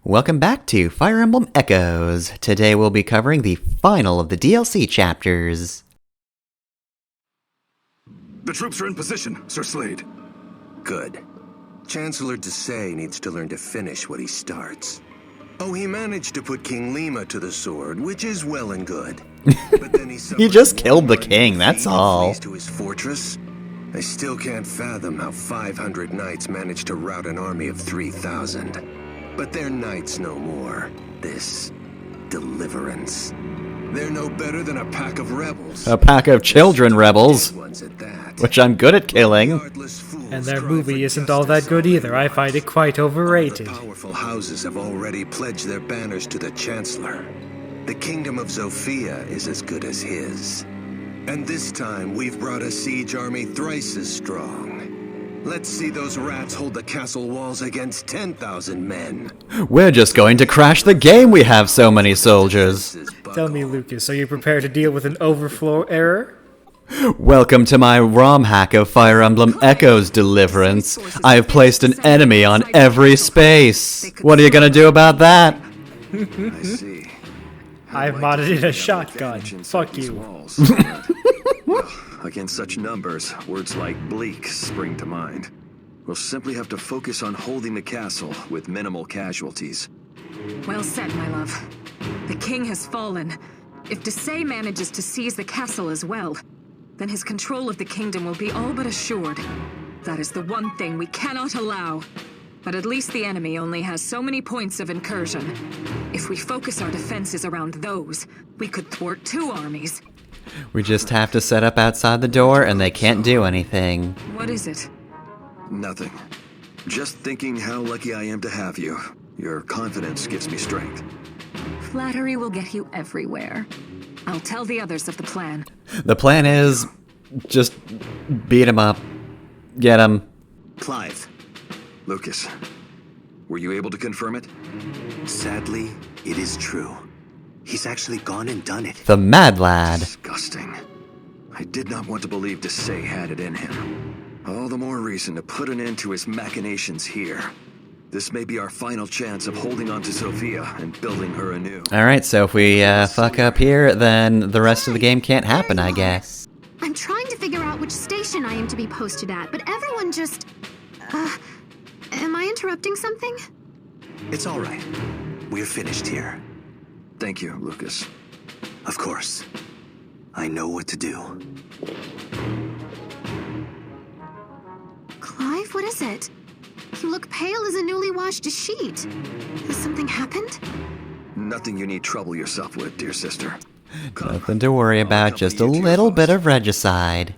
Welcome back to Fire Emblem Echoes. Today we'll be covering the final of the DLC chapters. The troops are in position, Sir Slade. Good. Chancellor Desai needs to learn to finish what he starts. Oh, he managed to put King Lima to the sword, which is well and good. But then he just killed the king, that's all. To his fortress. I still can't fathom how 500 knights managed to rout an army of 3,000. But they're knights no more. This deliverance. They're no better than a pack of rebels. A pack of children rebels. Which I'm good at killing. And their movie isn't all that good either. I find it quite overrated. The powerful houses have already pledged their banners to the Chancellor. The kingdom of Zofia is as good as his. And this time we've brought a siege army thrice as strong. Let's see those rats hold the castle walls against 10,000 men. We're just going to crash the game, we have so many soldiers. Tell me, Lucas, are you prepared to deal with an overflow error? Welcome to my ROM hack of Fire Emblem Echoes Deliverance. I have placed an enemy on every space. What are you gonna do about that? I see. I've modded in a shotgun. Fuck you. Well, against such numbers, words like bleak spring to mind. We'll simply have to focus on holding the castle with minimal casualties. Well said, my love. The king has fallen. If Desai manages to seize the castle as well, then his control of the kingdom will be all but assured. That is the one thing we cannot allow. But at least the enemy only has so many points of incursion. If we focus our defenses around those, we could thwart two armies. We just have to set up outside the door and they can't do anything. What is it? Nothing. Just thinking how lucky I am to have you. Your confidence gives me strength. Flattery will get you everywhere. I'll tell the others of the plan. The plan is just beat him up. Get him. Clive. Lucas. Were you able to confirm it? Sadly, it is true. He's actually gone and done it. The Mad Lad. Disgusting. I did not want to believe Desai had it in him. All the more reason to put an end to his machinations here. This may be our final chance of holding on to Zofia and building her anew. Alright, so if we fuck up here, then the rest of the game can't happen, I guess. I'm trying to figure out which station I am to be posted at, but everyone just... am I interrupting something? It's all right. We're finished here. Thank you, Lucas. Of course. I know what to do. Clive, what is it? You look pale as a newly washed sheet. Has something happened? Nothing you need trouble yourself with, dear sister. Come. Nothing to worry about, just a little bit of regicide.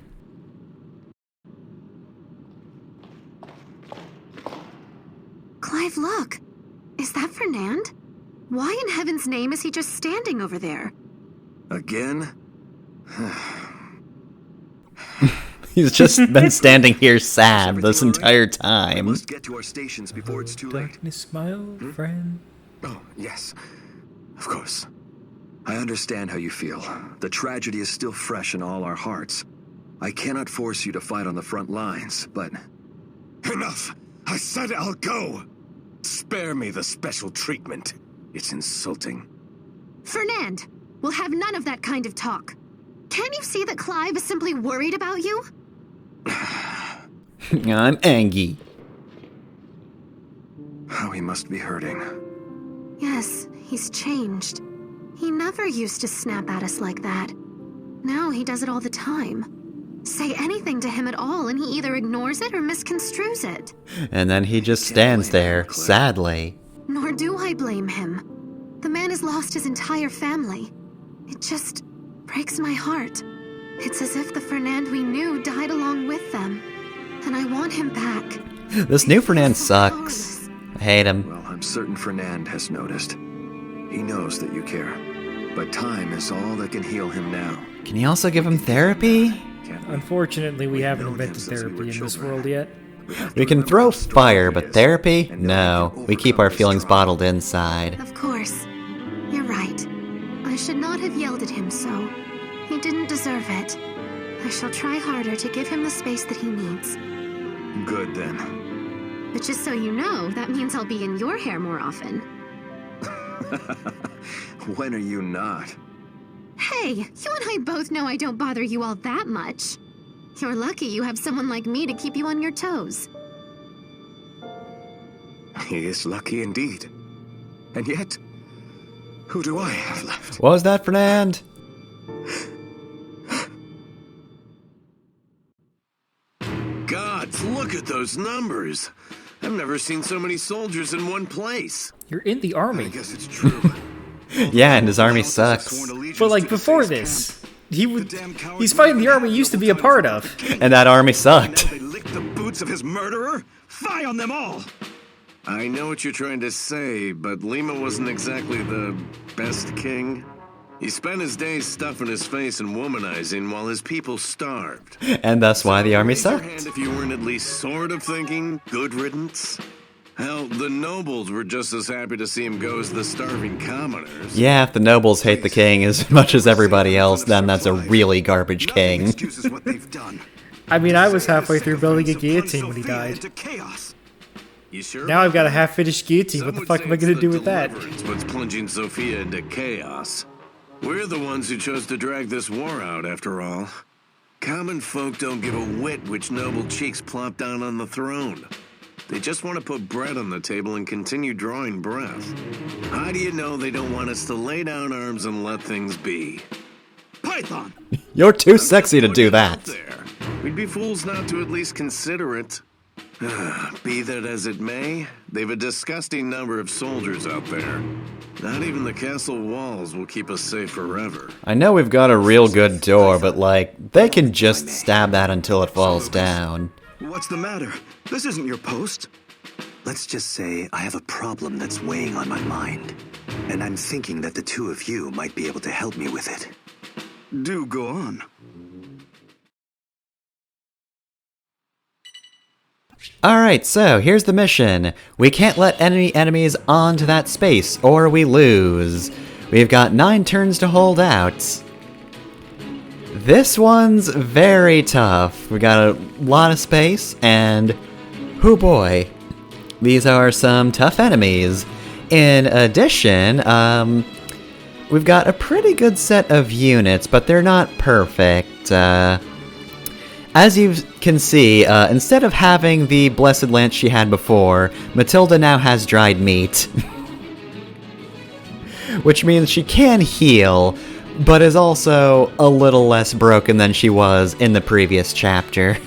Clive, look. Is that Fernand? Why in heaven's name is he just standing over there? Again? He's just been standing here sad this entire I time. must get to our stations before it's too late. Darkness, smile, friend. Oh, yes. Of course. I understand how you feel. The tragedy is still fresh in all our hearts. I cannot force you to fight on the front lines, but... Enough! I said I'll go! Spare me the special treatment. It's insulting. Fernand, we'll have none of that kind of talk. Can't you see that Clive is simply worried about you? I'm angry. how he must be hurting. Yes, he's changed. He never used to snap at us like that. Now he does it all the time. Say anything to him at all and he either ignores it or misconstrues it. And then he just stands there, sadly. Nor do I blame him. The man has lost his entire family. It just breaks my heart. It's as if the Fernand we knew died along with them. And I want him back. This new Fernand sucks. I hate him. Well, I'm certain Fernand has noticed. He knows that you care. But time is all that can heal him now. Can you also give him therapy? Unfortunately, we haven't invented therapy in this world yet. We can throw fire, but therapy? No. We keep our feelings bottled inside. Of course. You're right. I should not have yelled at him so. He didn't deserve it. I shall try harder to give him the space that he needs. Good then. But just so you know, that means I'll be in your hair more often. When are you not? Hey, you and I both know I don't bother you all that much. You're lucky you have someone like me to keep you on your toes. He is lucky indeed. And yet, who do I have left? What was that, Fernand? Gods, look at those numbers. I've never seen so many soldiers in one place. You're in the I army. guess it's true. Yeah, and his army sucks. But like before this, he's fighting the army he used to be a part of. And that army sucked. They licked the boots of his murderer? Fie on them all! I know what you're trying to say, but Lima wasn't exactly the best king. He spent his days stuffing his face and womanizing while his people starved. And that's why the army Raise your sucked. hand if you weren't at least sort of thinking good riddance. Hell, the nobles were just as happy to see him go as the starving commoners. Yeah, if the nobles hate the king as much as everybody else, then that's a really garbage king. Excuses what they've done. I mean, I was halfway through building a guillotine when he died. Into chaos. You sure? Now I've got a half-finished guillotine. What the Some fuck would am I say gonna it's do the with that? deliverance what's plunging Zofia into chaos. We're the ones who chose to drag this war out, after all. Common folk don't give a whit which noble cheeks plop down on the throne. They just want to put bread on the table and continue drawing breath. How do you know they don't want us to lay down arms and let things be? Python! You're too sexy to do Put it out that. there. We'd be fools not to at least consider it. Be that as it may, they've a disgusting number of soldiers out there. Not even the castle walls will keep us safe forever. I know we've got a real good door, but like, they can just stab that until it falls down. What's the matter? This isn't your post. Let's just say I have a problem that's weighing on my mind. And I'm thinking that the two of you might be able to help me with it. Do go on. Alright, so here's the mission. We can't let enemy enemies onto that space, or we lose. We've got 9 turns to hold out. This one's very tough. We got a lot of space, and oh boy, these are some tough enemies. In addition, we've got a pretty good set of units, but they're not perfect. As you can see, instead of having the blessed lance she had before, Mathilda now has dried meat. Which means she can heal, but is also a little less broken than she was in the previous chapter.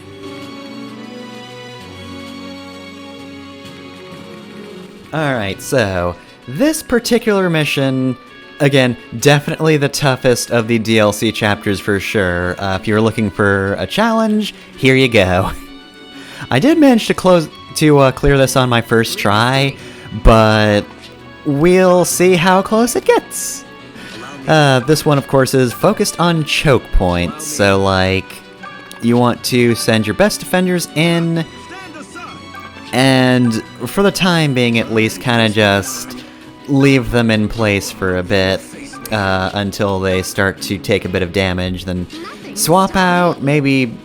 Alright, so this particular mission, again, definitely the toughest of the DLC chapters for sure. If you're looking for a challenge, here you go. I did manage to clear this on my first try, but we'll see how close it gets. This one, of course, is focused on choke points, so like, you want to send your best defenders in, and for the time being at least, kind of just leave them in place for a bit until they start to take a bit of damage, then swap out, maybe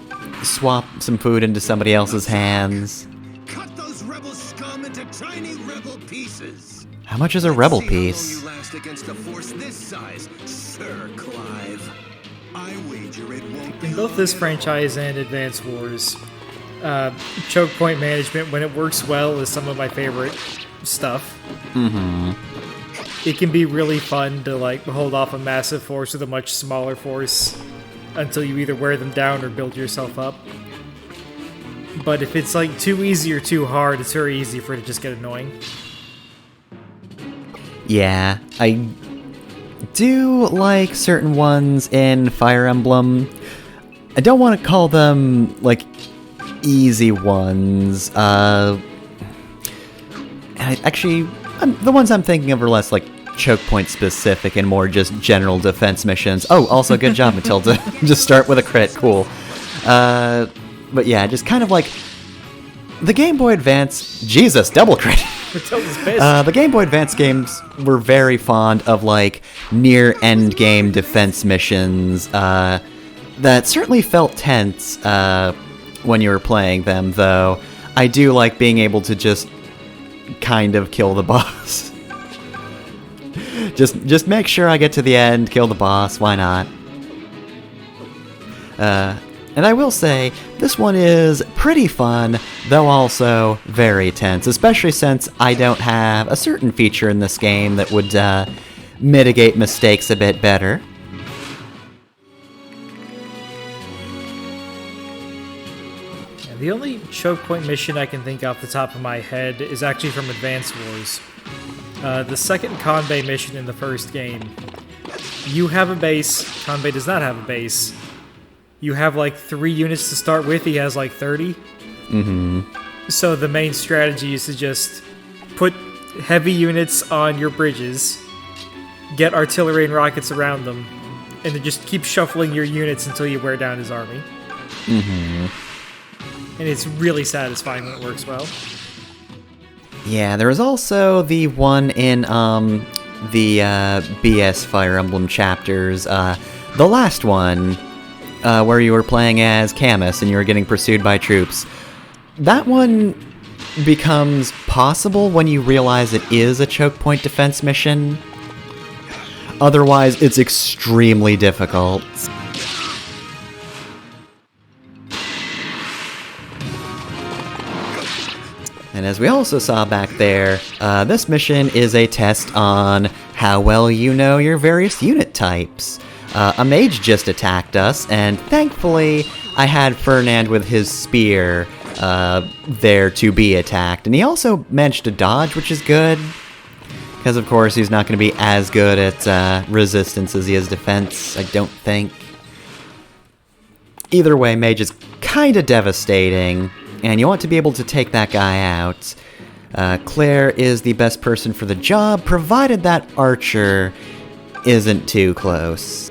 swap some food into somebody else's hands. Cut those rebel scum into tiny rebel pieces. How much is a rebel piece? You last against a force this size, Sir Clive. I wager it won't be In both this franchise and Advance Wars, choke point management, when it works well, is some of my favorite stuff. Mm-hmm. It can be really fun to like hold off a massive force with a much smaller force until you either wear them down or build yourself up. But if it's like too easy or too hard, it's very easy for it to just get annoying. Yeah, I do like certain ones in Fire Emblem. I don't want to call them, like, easy ones. The ones I'm thinking of are less, like, choke point specific and more just general defense missions. Oh, also good job, Mathilda. Just start with a crit, cool. But yeah, just kind of like the Game Boy Advance. Jesus, double crit. Matilda's pissed. The Game Boy Advance games were very fond of like near end game defense missions that certainly felt tense when you were playing them. Though I do like being able to just kind of kill the boss. Just make sure I get to the end, kill the boss, why not? And I will say, this one is pretty fun, though also very tense, especially since I don't have a certain feature in this game that would mitigate mistakes a bit better. The only choke point mission I can think off the top of my head is actually from Advance Wars. The second Kanbei mission in the first game. You have a base, Kanbei does not have a base. You have like 3 units to start with, he has like 30. Mm-hmm. So the main strategy is to just put heavy units on your bridges, get artillery and rockets around them, and then just keep shuffling your units until you wear down his army. Mm-hmm. And it's really satisfying when it works well. Yeah, there was also the one in the BS Fire Emblem chapters, the last one, where you were playing as Camus and you were getting pursued by troops. That one becomes possible when you realize it is a choke point defense mission. Otherwise, it's extremely difficult. And as we also saw back there, this mission is a test on how well you know your various unit types. A mage just attacked us, and thankfully I had Fernand with his spear there to be attacked. And he also managed to dodge, which is good, because of course he's not going to be as good at resistance as he is defense, I don't think. Either way, mage is kind of devastating, and you want to be able to take that guy out. Claire is the best person for the job, provided that archer isn't too close.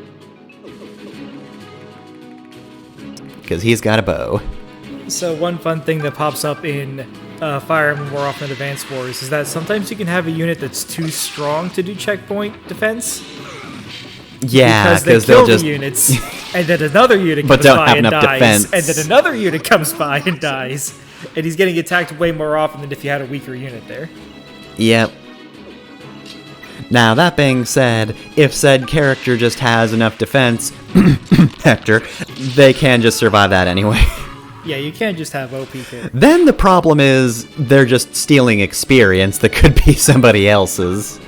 Because he's got a bow. So one fun thing that pops up in Fire Emblem more often than Advance Wars is that sometimes you can have a unit that's too strong to do checkpoint defense. Yeah, because they kill the units, and then another unit comes by and dies, defense. and then another unit comes by and dies, and he's getting attacked way more often than if you had a weaker unit there. Yep. Now, that being said, if said character just has enough defense, Hector, they can just survive that anyway. Yeah, you can't just have OP characters. Then the problem is they're just stealing experience that could be somebody else's.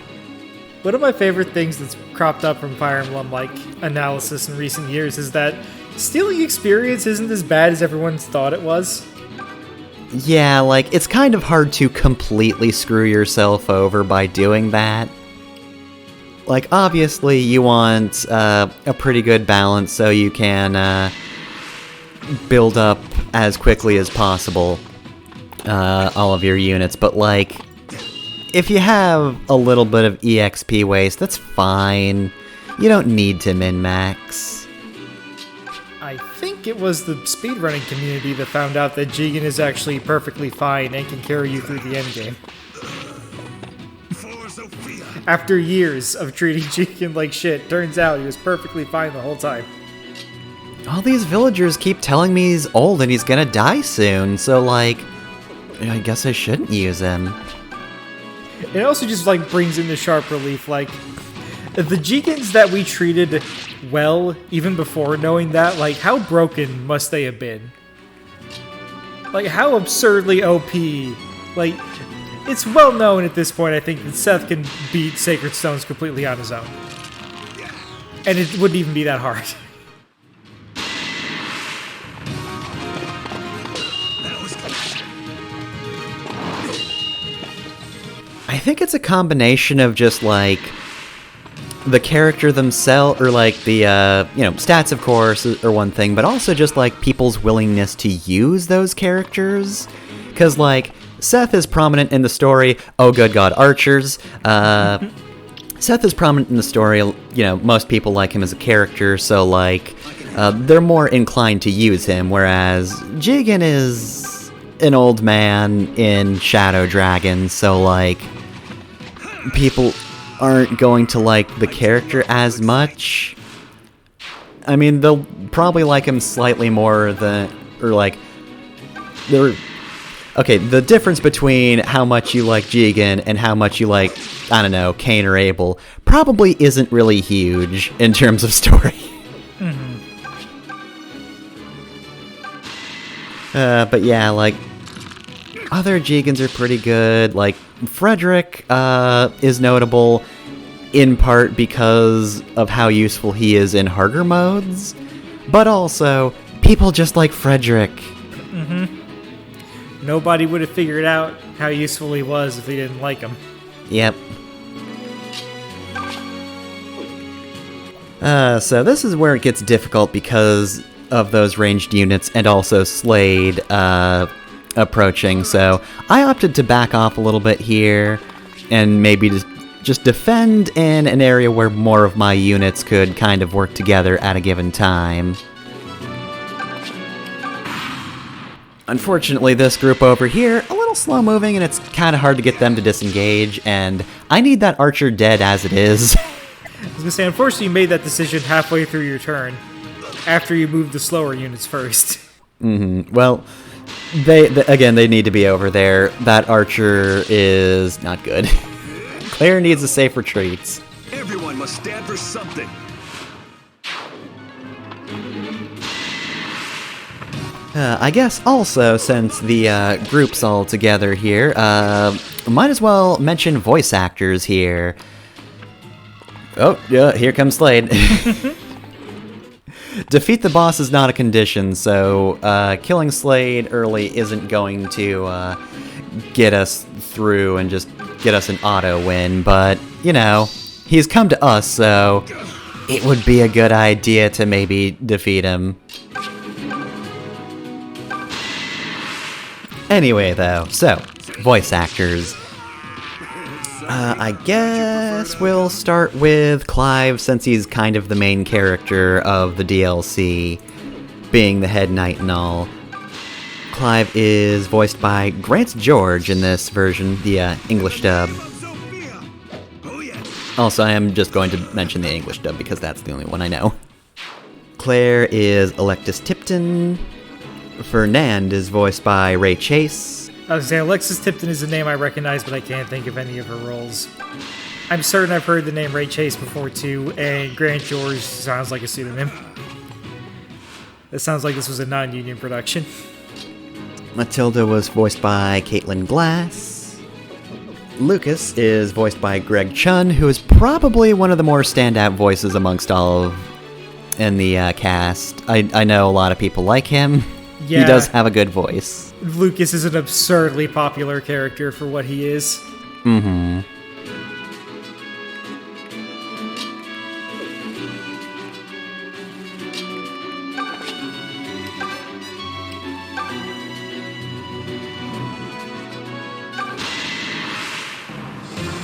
One of my favorite things that's cropped up from Fire Emblem analysis in recent years is that stealing experience isn't as bad as everyone's thought it was. Yeah, it's kind of hard to completely screw yourself over by doing that. Obviously you want a pretty good balance so you can build up as quickly as possible all of your units, but if you have a little bit of EXP waste, that's fine. You don't need to min-max. I think it was the speedrunning community that found out that Jigen is actually perfectly fine and can carry you through the endgame. After years of treating Jigen like shit, turns out he was perfectly fine the whole time. All these villagers keep telling me he's old and he's gonna die soon, so I guess I shouldn't use him. It also just brings into sharp relief the Jigens that we treated well even before knowing that, how broken must they have been? How absurdly OP. It's well known at this point, I think, that Seth can beat Sacred Stones completely on his own. And it wouldn't even be that hard. I think it's a combination of just the character themselves, or the stats of course are one thing, but also just people's willingness to use those characters. Because Seth is prominent in the story. Oh good god, archers. Seth is prominent in the story. Most people like him as a character, so they're more inclined to use him. Whereas Jigen is an old man in Shadow Dragon, so people aren't going to like the character as much. I mean, they'll probably like him slightly more than, okay, the difference between how much you like Jigen and how much you like I don't know, Cain or Abel, probably isn't really huge in terms of story. But yeah, like, other Jegans are pretty good. Like, Frederick is notable in part because of how useful he is in harder modes, but also, people just like Frederick. Nobody would have figured out how useful he was if they didn't like him. Yep. So this is where it gets difficult because of those ranged units and also Slade approaching, so I opted to back off a little bit here and maybe just defend in an area where more of my units could kind of work together at a given time. Unfortunately, this group over here, a little slow-moving, and it's kind of hard to get them to disengage, and I need that archer dead as it is. I was gonna say, unfortunately, you made that decision halfway through your turn, after you moved the slower units first. Well, they need to be over there. That archer is not good. Claire needs a safe retreat. Everyone must stand for something. I guess also, since the group's all together here, might as well mention voice actors here. Oh, yeah, here comes Slade. Defeat the boss is not a condition, so killing Slade early isn't going to get us through and just get us an auto win, but, you know, he's come to us, so it would be a good idea to maybe defeat him. Anyway, though, so, voice actors. I guess we'll start with Clive, since he's kind of the main character of the DLC, being the head knight and all. Clive is voiced by Grant George in this version, the English dub. Also, I am just going to mention the English dub because that's the only one I know. Claire is Alexis Tipton. Fernand is voiced by Ray Chase. I was gonna say, Alexis Tipton is a name I recognize, but I can't think of any of her roles. I'm certain I've heard the name Ray Chase before too, and Grant George sounds like a pseudonym. It sounds like this was a non-union production. Mathilda was voiced by Caitlin Glass. Lucas is voiced by Greg Chun, who is probably one of the more standout voices amongst all of in the cast. I know a lot of people like him. Yeah, he does have a good voice. Lucas is an absurdly popular character for what he is. Mm-hmm.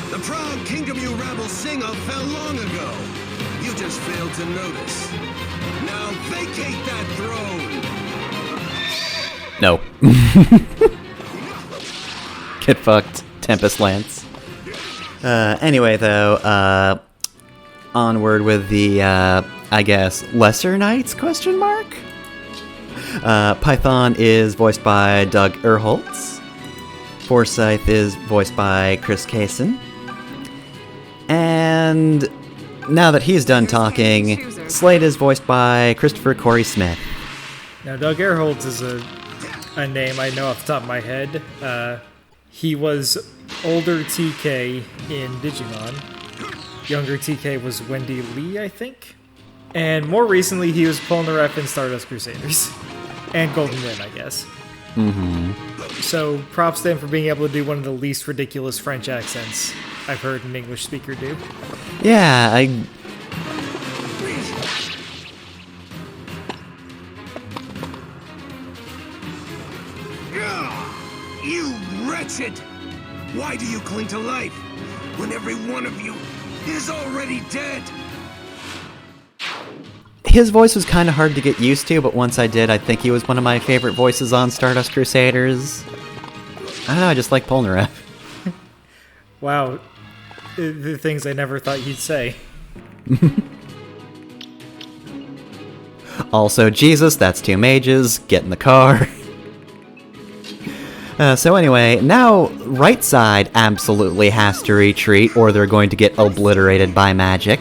The proud kingdom you rabble sing of fell long ago. You just failed to notice. Now vacate that throne! No. Get fucked, Tempest Lance. Anyway, though, onward with the, I guess, lesser knights, question mark? Python is voiced by Doug Erholtz. Forsyth is voiced by Chris Kaysen. And now that he's done talking, Slade is voiced by Christopher Corey Smith. Now, Doug Erholtz is a name I know off the top of my head. He was older TK in Digimon. Younger TK was Wendy Lee, I think. And more recently, he was Polnareff in Stardust Crusaders. And Golden Wind, I guess. Mm-hmm. So, props to him for being able to do one of the least ridiculous French accents I've heard an English speaker do. Yeah, You wretched! Why do you cling to life when every one of you is already dead? His voice was kind of hard to get used to, but once I did, I think he was one of my favorite voices on Stardust Crusaders. I don't know, I just like Polnareff. Wow. The things I never thought you'd say. Also, Jesus, that's two mages, get in the car. So anyway, now right side absolutely has to retreat or they're going to get obliterated by magic.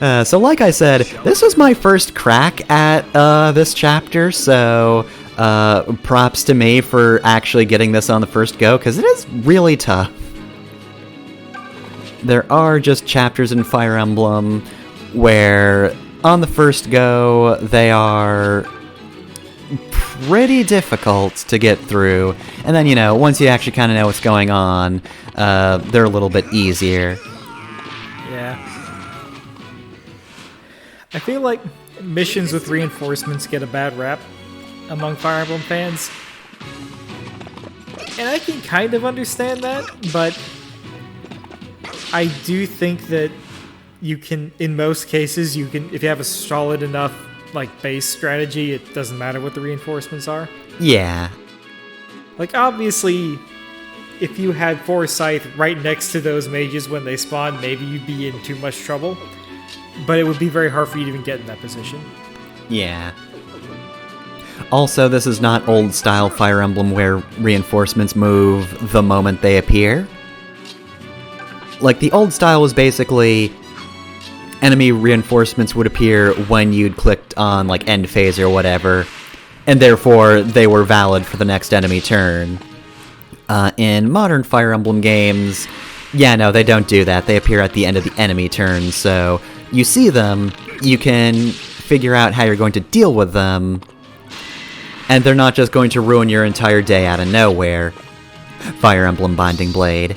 So like I said, this was my first crack at this chapter, so props to me for actually getting this on the first go, because it is really tough. There are just chapters in Fire Emblem where on the first go they are pretty difficult to get through, and then, you know, once you actually kind of know what's going on, they're a little bit easier. Yeah. I feel like missions with reinforcements get a bad rap among Fire Emblem fans. And I can kind of understand that, but I do think that you can, in most cases, you can, if you have a solid enough like base strategy, it doesn't matter what the reinforcements are. Yeah. Like, obviously, if you had Forsyth right next to those mages when they spawn, maybe you'd be in too much trouble. But it would be very hard for you to even get in that position. Yeah. Also, this is not old-style Fire Emblem where reinforcements move the moment they appear. Like, the old style was basically enemy reinforcements would appear when you'd clicked on, like, end phase or whatever, and therefore they were valid for the next enemy turn. In modern Fire Emblem games, yeah, no, they don't do that. They appear at the end of the enemy turn, so you see them, you can figure out how you're going to deal with them, and they're not just going to ruin your entire day out of nowhere. Fire Emblem Binding Blade.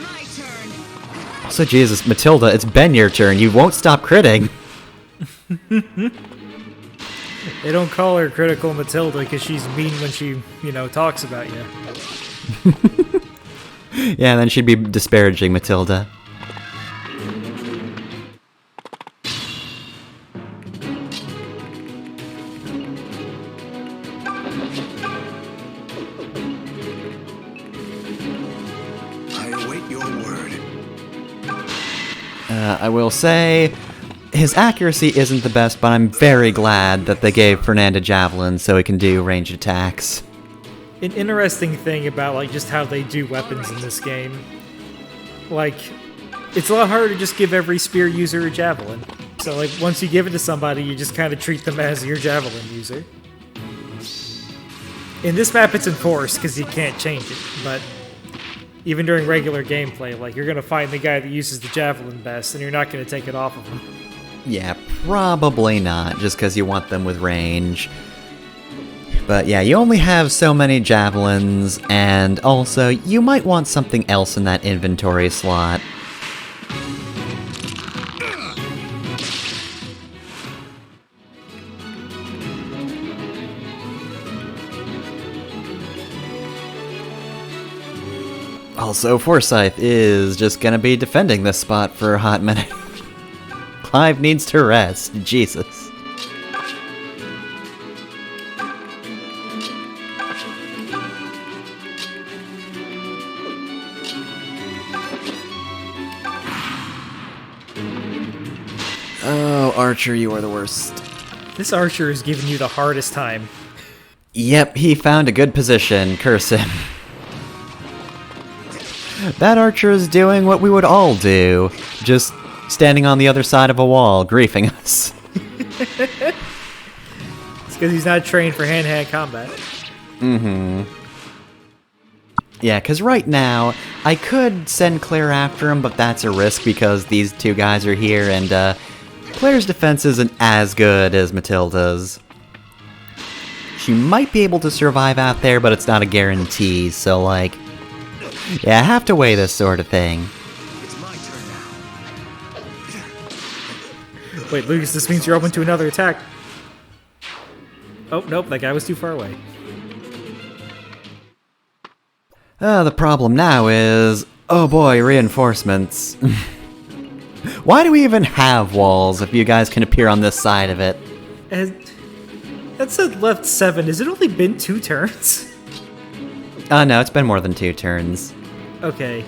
My turn. Also, Jesus, Mathilda, it's been your turn. You won't stop critting. They don't call her Critical Mathilda because she's mean when she, you know, talks about you. Yeah, then she'd be disparaging Mathilda. I will say, his accuracy isn't the best, but I'm very glad that they gave Fernanda Javelin so he can do ranged attacks. An interesting thing about, like, just how they do weapons in this game, like, it's a lot harder to just give every spear user a javelin. So, like, once you give it to somebody, you just kind of treat them as your javelin user. In this map, it's enforced because you can't change it, but even during regular gameplay, like, you're going to find the guy that uses the javelin best, and you're not going to take it off of him. Yeah, probably not, just because you want them with range. But yeah, you only have so many javelins, and also, you might want something else in that inventory slot. Also, Forsyth is just gonna be defending this spot for a hot minute. Clive needs to rest, Jesus. Oh, Archer, you are the worst. This archer is giving you the hardest time. Yep, he found a good position, curse him. That archer is doing what we would all do, just standing on the other side of a wall, griefing us. It's because he's not trained for hand-to-hand combat. Mm-hmm. Yeah, because right now, I could send Claire after him, but that's a risk because these two guys are here, and Claire's defense isn't as good as Mathilda's. She might be able to survive out there, but it's not a guarantee, so, like, yeah, I have to weigh this sort of thing. It's my turn now. Wait, Lucas, this means you're open to another attack. Oh, nope, that guy was too far away. The problem now is, oh boy, reinforcements. Why do we even have walls if you guys can appear on this side of it? That said left 7. Has it only been 2 turns? No, it's been more than 2 turns. Okay.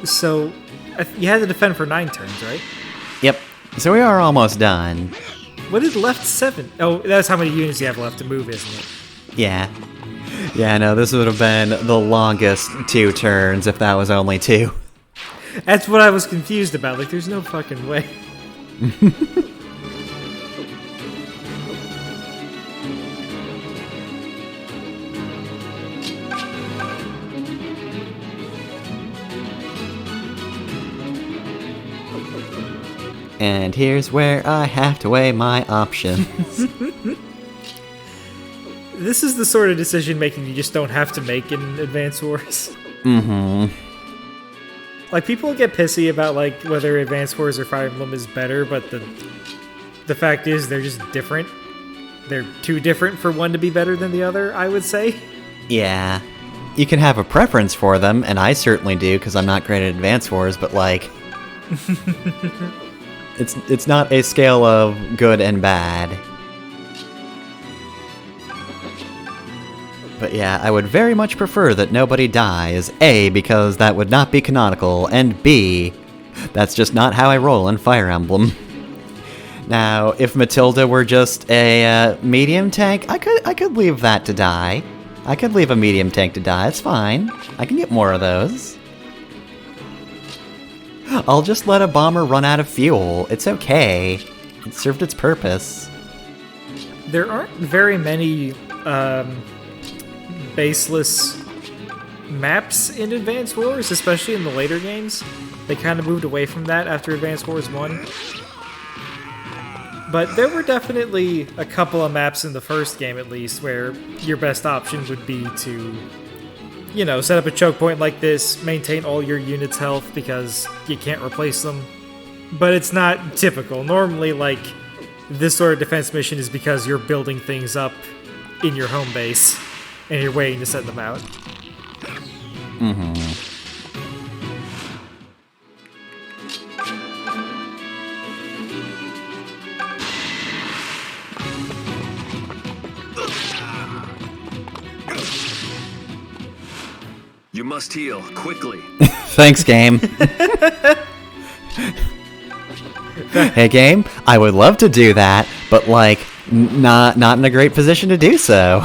So, you had to defend for 9 turns, right? Yep, so we are almost done. What is left 7? Oh, that's how many units you have left to move, isn't it? Yeah. Yeah, no, this would have been the longest 2 turns if that was only 2. That's what I was confused about. Like, there's no fucking way. And here's where I have to weigh my options. This is the sort of decision making you just don't have to make in Advance Wars. Mm-hmm. Like, people get pissy about, like, whether Advance Wars or Fire Emblem is better, but the fact is they're just different. They're too different for one to be better than the other, I would say. Yeah. You can have a preference for them, and I certainly do, because I'm not great at Advance Wars, but, like... It's not a scale of good and bad. But yeah, I would very much prefer that nobody dies. A, because that would not be canonical, and B, that's just not how I roll in Fire Emblem. Now, if Mathilda were just a medium tank, I could leave that to die. I could leave a medium tank to die, it's fine. I can get more of those. I'll just let a bomber run out of fuel. It's okay. It served its purpose. There aren't very many baseless maps in Advance Wars, especially in the later games. They kind of moved away from that after Advance Wars 1. But there were definitely a couple of maps in the first game, at least, where your best option would be to, you know, set up a choke point like this, maintain all your units' health because you can't replace them. But it's not typical. Normally, like, this sort of defense mission is because you're building things up in your home base and you're waiting to send them out. Mm-hmm. You must heal, quickly. Thanks, game. Hey, game, I would love to do that, but, like, not in a great position to do so.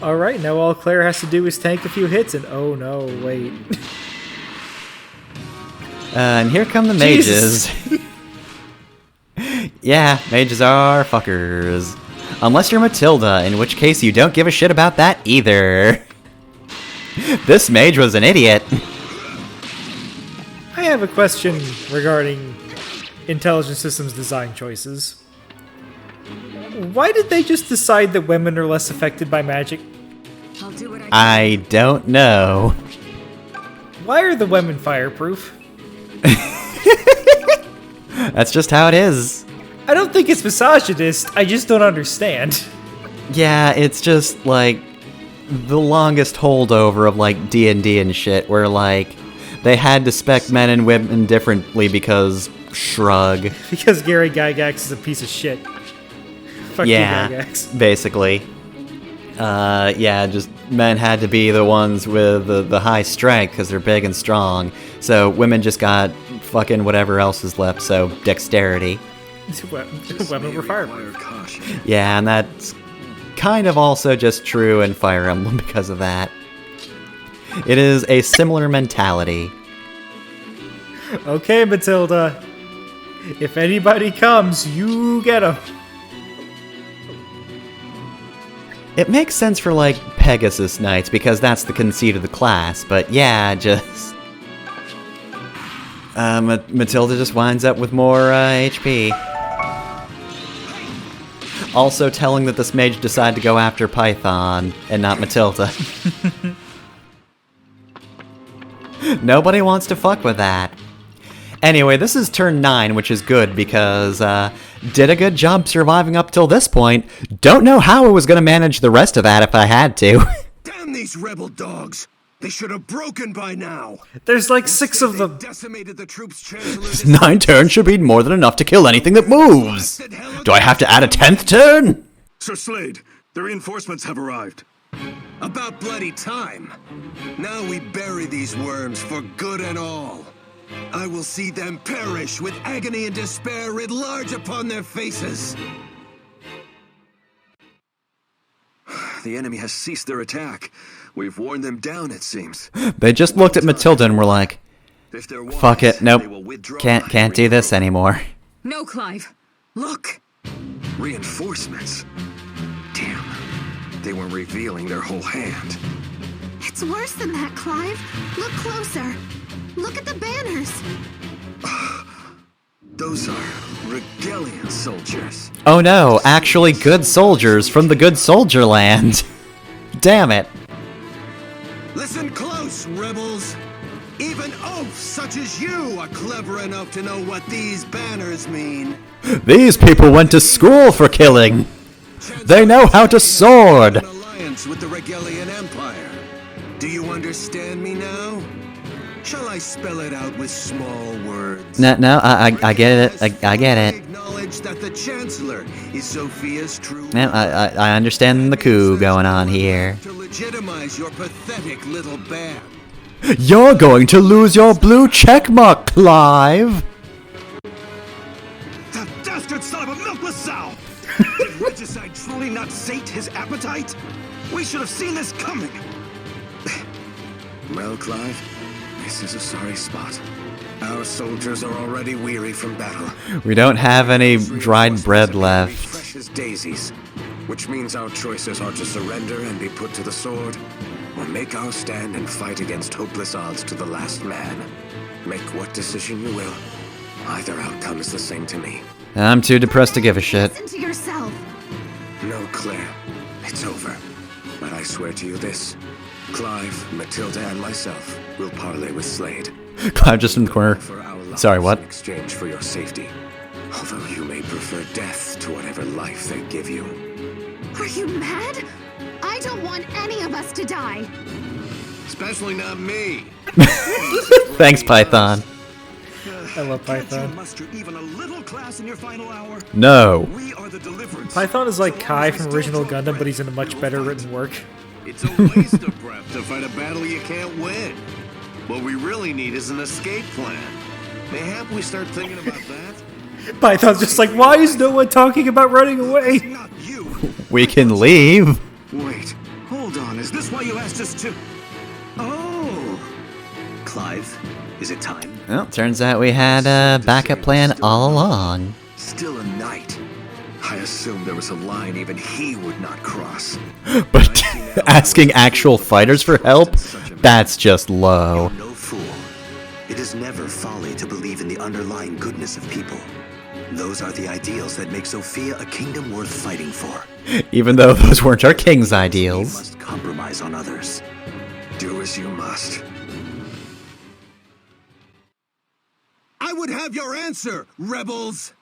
Alright, now all Claire has to do is tank a few hits and oh no, wait. And here come the mages. Yeah, mages are fuckers. Unless you're Mathilda, in which case you don't give a shit about that either. This mage was an idiot. I have a question regarding Intelligent Systems design choices. Why did they just decide that women are less affected by magic? I'll do what I don't know. Why are the women fireproof? That's just how it is. I don't think it's misogynist, I just don't understand. Yeah, it's just, like, the longest holdover of, like, D&D and shit, where, like, they had to spec men and women differently because shrug. Because Gary Gygax is a piece of shit. Fuck Yeah, you, Gygax. basically. Yeah, just men had to be the ones with the high strength because they're big and strong. So women just got fucking whatever else is left, so dexterity. Women were fireproof. Caution. Yeah, and that's kind of also just true in Fire Emblem because of that. It is a similar mentality. Okay, Mathilda. If anybody comes, you get them. It makes sense for, like, Pegasus Knights, because that's the conceit of the class, but yeah, just... Mathilda just winds up with more, HP. Also telling that this mage decided to go after Python, and not Mathilda. Nobody wants to fuck with that. Anyway, this is turn 9, which is good, because, did a good job surviving up till this point. Don't know how I was gonna manage the rest of that if I had to. Damn these rebel dogs! They should have broken by now. There's like 6 of them. Decimated the troops' chancellor. 9 turns should be more than enough to kill anything that moves. Do I have to add a 10th turn? Sir Slade, the reinforcements have arrived. About bloody time. Now we bury these worms for good and all. I will see them perish with agony and despair writ large upon their faces. The enemy has ceased their attack. We've worn them down, it seems. They just looked at Mathilda and were like, If they're fuck wise, it, nope. they will withdraw Can't and do this regroup. anymore. No, Clive. Look. Reinforcements. Damn. They were revealing their whole hand. It's worse than that, Clive. Look closer. Look at the banners. Those are Regalian soldiers. Oh no, actually good soldiers from the Good Soldier Land. Damn it. Listen close, rebels. Even oafs such as you are clever enough to know what these banners mean. These people went to school for killing. They know how to sword. An alliance with the Regalian Empire. Do you understand me now? Shall I spell it out with small words? No, I get it. I get it. Acknowledge that the Chancellor is Zofia's true. No, I understand the coup going on here. To legitimize your pathetic little band. You're going to lose your blue checkmark, Clive. That dastard son of a milkless sow! Did Regicide truly not sate his appetite? We should have seen this coming! Well, Clive, this is a sorry spot. Our soldiers are already weary from battle. We don't have any dried bread left. Fresh as daisies, which means our choices are to surrender and be put to the sword, or make our stand and fight against hopeless odds to the last man. Make what decision you will. Either outcome is the same to me. I'm too depressed to give a shit. Listen to yourself. No, Claire. It's over. But I swear to you this. Clive, Mathilda, and myself will parley with Slade. Clive just in the corner. For our lives Sorry, what? In exchange for your safety. Although you may prefer death to whatever life they give you. Are you mad? I don't want any of us to die. Especially not me. Thanks, Python. I love Can't Python. you muster even a little class in your final hour? No. We are the deliverance. Python is like So long Kai as we from still original draw Gundam, breath, but he's in a much we'll better fight. written work. It's a waste of breath to fight a battle you can't win. What we really need is an escape plan. Mayhap we start thinking about that? Python's just like, why is no one talking about running away? Not you. We can leave. Wait, hold on. Is this why you asked us to? Oh, Clive, is it time? Well, turns out we had a backup plan all along. Still a knight. I assumed there was a line even he would not cross. But asking actual fighters for help? That's just low. No fool. It is never folly to believe in the underlying goodness of people. Those are the ideals that make Zofia a kingdom worth fighting for. Even though those weren't our king's We ideals. must compromise on others. Do as you must. I would have your answer, rebels!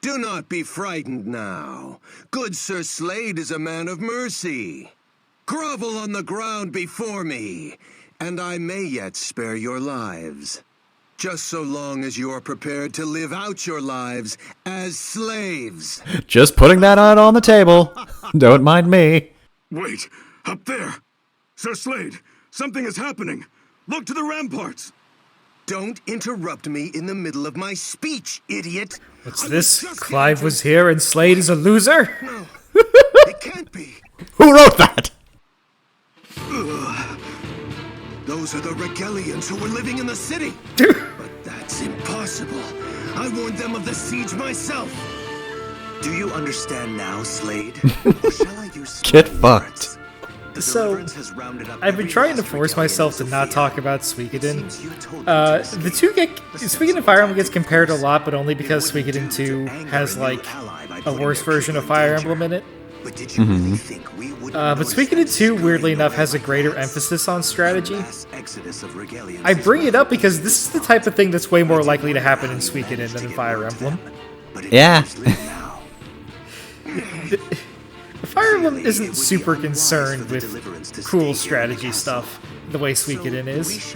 Do not be frightened now. Good Sir Slade is a man of mercy. Grovel on the ground before me, and I may yet spare your lives. Just so long as you are prepared to live out your lives as slaves. Just putting that out on the table. Don't mind me. wait, up there. Sir Slade, something is happening. Look to the ramparts. Don't interrupt me in the middle of my speech, idiot. What's this? Clive was here and Slade is a loser? No, it can't be. Who wrote that? Those are the Regalians who were living in the city. But that's impossible. I warned them of the siege myself. Do you understand now, Slade? Or shall I use Get strong fucked. words? The So, Deliverance has rounded up I've been every trying to last force Regalian myself to not Zofia. talk about It Suikoden. seems you told me to escape. The two get Suikoden and Fire Emblem gets compared a lot, but only because Suikoden 2 has like a worse version of Fire Emblem in it. But did you really think we would But Suikoden 2, weirdly enough, has a greater emphasis on strategy. I bring it up because this is the type of thing that's way more likely to happen in Suikoden than in Fire Emblem. Yeah. Fire Emblem isn't super concerned with cool strategy stuff the way Suikoden is.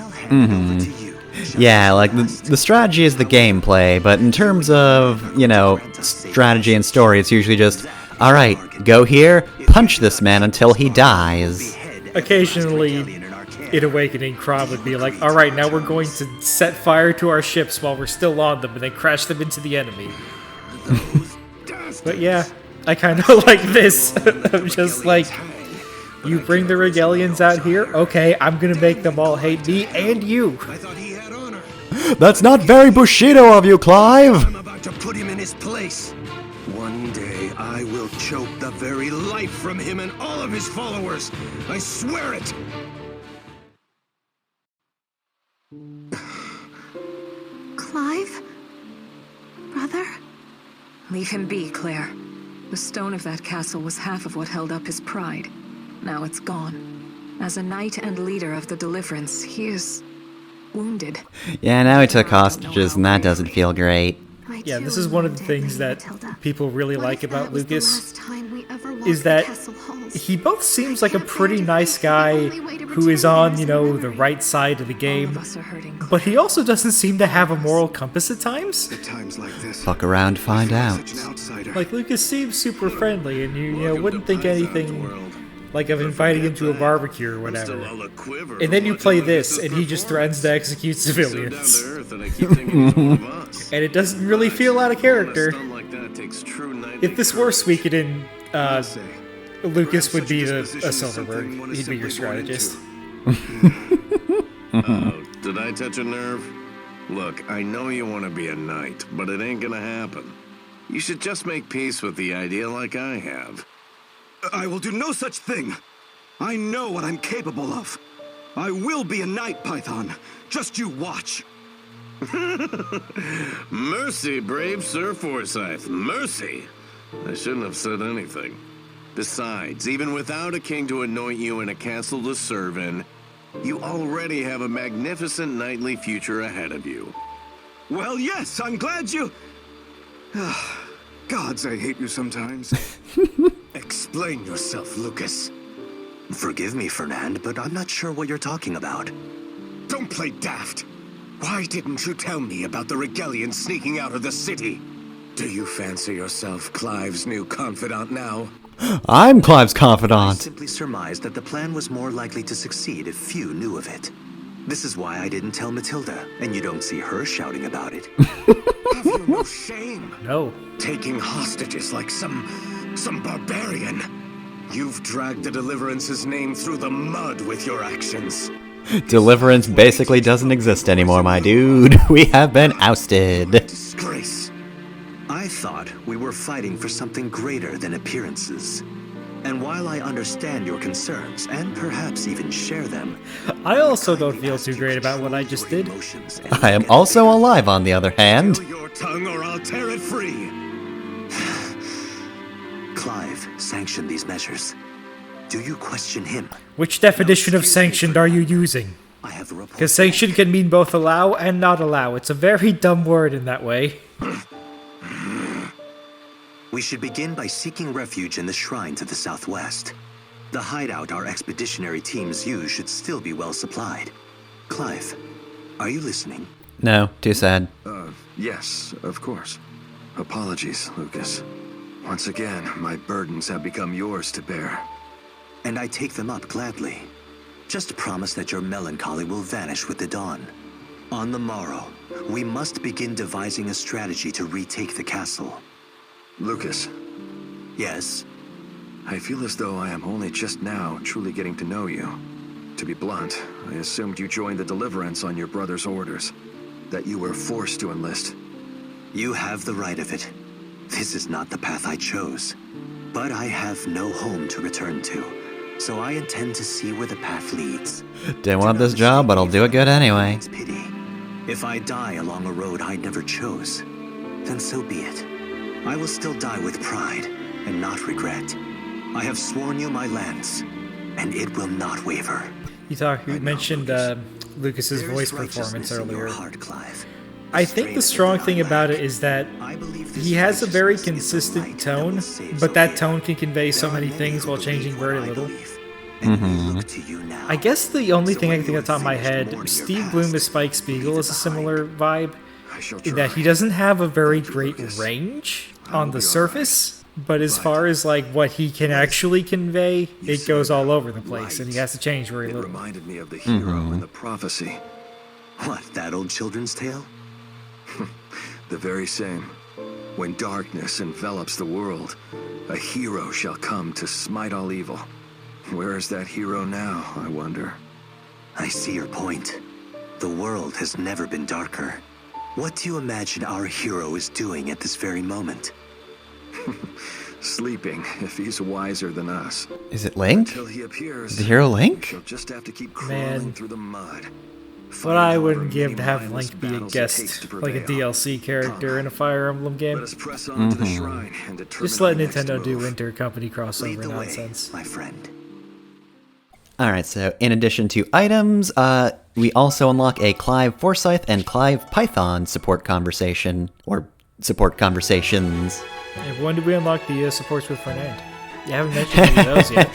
Yeah, like, the strategy is the gameplay, but in terms of, you know, strategy and story, it's usually just, alright, go here, punch this man until he dies. Occasionally, in Awakening, Kron would be like, alright, now we're going to set fire to our ships while we're still on them and then crash them into the enemy. But yeah, I kind of like this. I'm just like, you bring the Regalians out here? Okay, I'm gonna make them all hate me and you. I thought he had honor. That's not very Bushido of you, Clive! I'm about to put him in his place. One day, I will choke the very life from him and all of his followers. I swear it! Clive? Brother? Leave him be, Claire. The stone of that castle was half of what held up his pride. Now it's gone. As a knight and leader of the Deliverance, he is wounded. Yeah, now he took hostages, and that doesn't feel great. Yeah, this is one of the things that people really like about Lucas, is that he both seems like a pretty nice guy who is on, you know, the right side of the game, but he also doesn't seem to have a moral compass at times. Fuck around, find out. Like, Lucas seems super friendly, and you know, wouldn't think anything like of inviting him to a barbecue or whatever. And then you play this, and he just threatens to execute civilians. And it doesn't really feel out of character. If this were Suikoden, Lucas would be a Silverberg. He'd be your strategist. Did I touch a nerve? Look, I know you want to be a knight, but it ain't gonna happen. You should just make peace with the idea like I have. I will do no such thing. I know what I'm capable of. I will be a knight, Python. Just you watch. Mercy, brave Sir Forsyth. Mercy. I shouldn't have said anything. Besides, even without a king to anoint you and a castle to serve in, you already have a magnificent knightly future ahead of you. Well, yes, I'm glad you... Gods, I hate you sometimes. Explain yourself, Lucas. Forgive me, Fernand, but I'm not sure what you're talking about. Don't play daft. Why didn't you tell me about the Regalians sneaking out of the city? Do you fancy yourself Clive's new confidant now? I'm Clive's I confidant. simply surmised that the plan was more likely to succeed if few knew of it. This is why I didn't tell Mathilda, and you don't see her shouting about it. Have you no shame? No. Taking hostages like some barbarian. You've dragged the Deliverance's name through the mud with your actions. Deliverance basically doesn't exist anymore, my dude. We have been ousted. Disgrace. I thought we were fighting for something greater than appearances. And while I understand your concerns, and perhaps even share them, I also don't feel too great about what I just did. I am also alive, on the other hand. Kill your tongue or I'll tear it free. Clive sanctioned these measures. Do you question him? Which definition of sanctioned are you using? I have a report. Because sanction can mean both allow and not allow. It's a very dumb word in that way. We should begin by seeking refuge in the shrine to the southwest. The hideout our expeditionary teams use should still be well supplied. Clive, are you listening? No, too sad. Yes, of course. Apologies, Lucas. Once again, my burdens have become yours to bear. And I take them up gladly. Just promise that your melancholy will vanish with the dawn. On the morrow, we must begin devising a strategy to retake the castle. Lucas, Yes? I feel as though I am only just now truly getting to know you. To be blunt, I assumed you joined the Deliverance on your brother's orders. That you were forced to enlist. You have the right of it. This is not the path I chose. But I have no home to return to, so I intend to see where the path leads. Didn't want this job, but I'll do it good anyway. It's pity. If I die along a road I never chose, then so be it. I will still die with pride and not regret. I have sworn you my lands, and it will not waver. You mentioned Lucas's voice performance earlier. Heart, Clive. I think the strong thing about it is that he has a very consistent tone, but that tone can convey so many things while changing very little. I guess the only thing I can think of the top of my head, Steve Bloom as Spike Spiegel is a similar vibe, in that he doesn't have a very great range on the surface, But as far as like what he can actually convey, it goes all over the place, and he has to change very It little. reminded me of the hero in the prophecy. What, that old children's tale? The very same. When darkness envelops the world, a hero shall come to smite all evil. Where is that hero now, I wonder? I see your point. The world has never been darker. What do you imagine our hero is doing at this very moment? Sleeping, if he's wiser than us. Is it Link? Until he appears, Is the hero Link? she'll just have to keep Man. crawling through the mud. What I wouldn't give to have Link be a guest, like a DLC character in a Fire Emblem game. Let us press on to the shrine and determine Just let our next Nintendo do move. intercompany Lead crossover the way, nonsense. my friend. Alright, so in addition to items, we also unlock a Clive Forsyth and Clive Python support conversation, or support conversations. And when did we unlock the supports with Fernand? You haven't mentioned any of those yet.